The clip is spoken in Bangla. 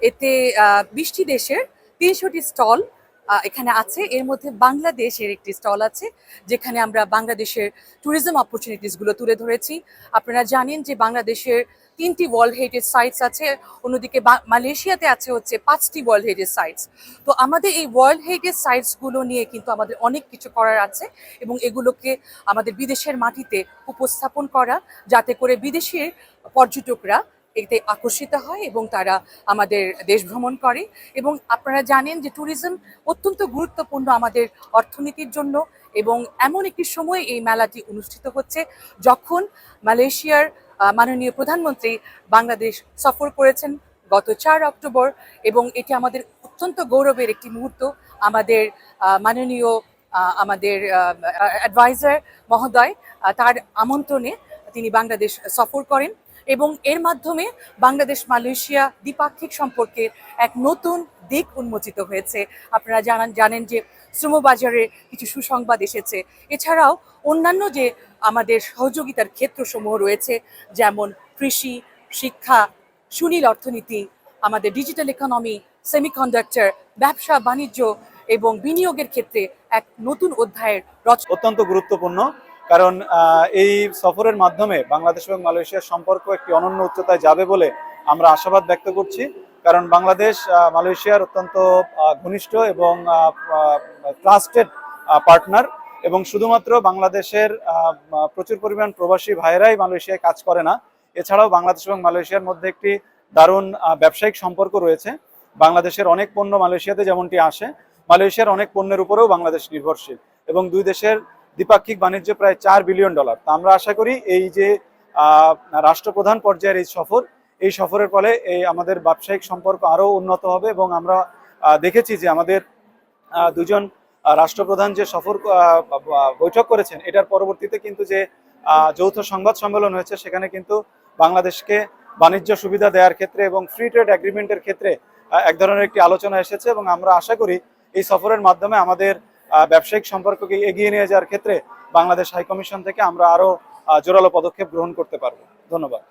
এতে 20টি দেশের 300টি স্টল এখানে আছে। এর মধ্যে বাংলাদেশের একটি স্টল আছে, যেখানে আমরা বাংলাদেশের ট্যুরিজম অপরচুনিটিসগুলো তুলে ধরেছি। আপনারা জানেন যে বাংলাদেশের 3টি ওয়ার্ল্ড হেরিটেজ সাইটস আছে, অন্যদিকে মালয়েশিয়াতে আছে হচ্ছে 5টি ওয়ার্ল্ড হেরিটেজ সাইটস। তো আমাদের এই ওয়ার্ল্ড হেরিটেজ সাইটসগুলো নিয়ে কিন্তু আমাদের অনেক কিছু করার আছে, এবং এগুলোকে আমাদের বিদেশের মাটিতে উপস্থাপন করা, যাতে করে বিদেশের পর্যটকরা এতে আকর্ষিত হয় এবং তারা আমাদের দেশ ভ্রমণ করে। এবং আপনারা জানেন যে ট্যুরিজম অত্যন্ত গুরুত্বপূর্ণ আমাদের অর্থনীতির জন্য, এবং এমন একটি সময় এই মেলাটি অনুষ্ঠিত হচ্ছে যখন মালয়েশিয়ার মাননীয় প্রধানমন্ত্রী বাংলাদেশ সফর করেছেন গত 4 অক্টোবর, এবং এটি আমাদের অত্যন্ত গৌরবের একটি মুহূর্ত। আমাদের মাননীয় আমাদের অ্যাডভাইজার মহোদয় তার আমন্ত্রণে তিনি বাংলাদেশ সফর করেন, এবং এর মাধ্যমে বাংলাদেশ মালয়েশিয়া দ্বিপাক্ষিক সম্পর্কের এক নতুন দিক উন্মোচিত হয়েছে। আপনারা জানেন যে শ্রমবাজারে কিছু সুসংবাদ এসেছে। এছাড়াও অন্যান্য যে আমাদের সহযোগিতার ক্ষেত্রসমূহ রয়েছে, যেমন কৃষি, শিক্ষা, সুনীল অর্থনীতি, আমাদের ডিজিটাল ইকোনমি, সেমিকন্ডাক্টর, ব্যবসা বাণিজ্য এবং বিনিয়োগের ক্ষেত্রে এক নতুন অধ্যায়ের রচনা অত্যন্ত গুরুত্বপূর্ণ। কারণ এই সফরের মাধ্যমে বাংলাদেশ এবং মালয়েশিয়ার সম্পর্ক একটি অনন্য উচ্চতায় যাবে বলে আমরা আশাবাদ ব্যক্ত করছি। কারণ বাংলাদেশ মালয়েশিয়ার অত্যন্ত ঘনিষ্ঠ এবং ট্রাস্টেড পার্টনার, এবং শুধুমাত্র বাংলাদেশের প্রচুর পরিমাণ প্রবাসী ভাইয়েরাই মালয়েশিয়ায় কাজ করে না, এছাড়াও বাংলাদেশ এবং মালয়েশিয়ার মধ্যে একটি দারুণ ব্যবসায়িক সম্পর্ক রয়েছে। বাংলাদেশের অনেক পণ্য মালয়েশিয়াতে যেমনটি আসে, মালয়েশিয়ার অনেক পণ্যের উপরেও বাংলাদেশ নির্ভরশীল, এবং দুই দেশের দ্বিপাক্ষিক বাণিজ্য প্রায় $4 বিলিয়ন। তা আমরা আশা করি এই যে রাষ্ট্রপ্রধান পর্যায়ের এই সফরের ফলে এই আমাদের ব্যবসায়িক সম্পর্ক আরও উন্নত হবে। এবং আমরা দেখেছি যে আমাদের দুজন রাষ্ট্রপ্রধান যে সফর বৈঠক করেছেন, এটার পরবর্তীতে কিন্তু যে যৌথ সংবাদ সম্মেলন হয়েছে, সেখানে কিন্তু বাংলাদেশকে বাণিজ্য সুবিধা দেওয়ার ক্ষেত্রে এবং ফ্রি ট্রেড এগ্রিমেন্টের ক্ষেত্রে এক ধরনের একটি আলোচনা এসেছে। এবং আমরা আশা করি এই সফরের মাধ্যমে আমাদের ব্যবসায়িক সম্পর্ককে এগিয়ে নিয়ে যাওয়ার ক্ষেত্রে বাংলাদেশ হাইকমিশন থেকে আমরা আরো জোরালো পদক্ষেপ গ্রহণ করতে পারবো। ধন্যবাদ।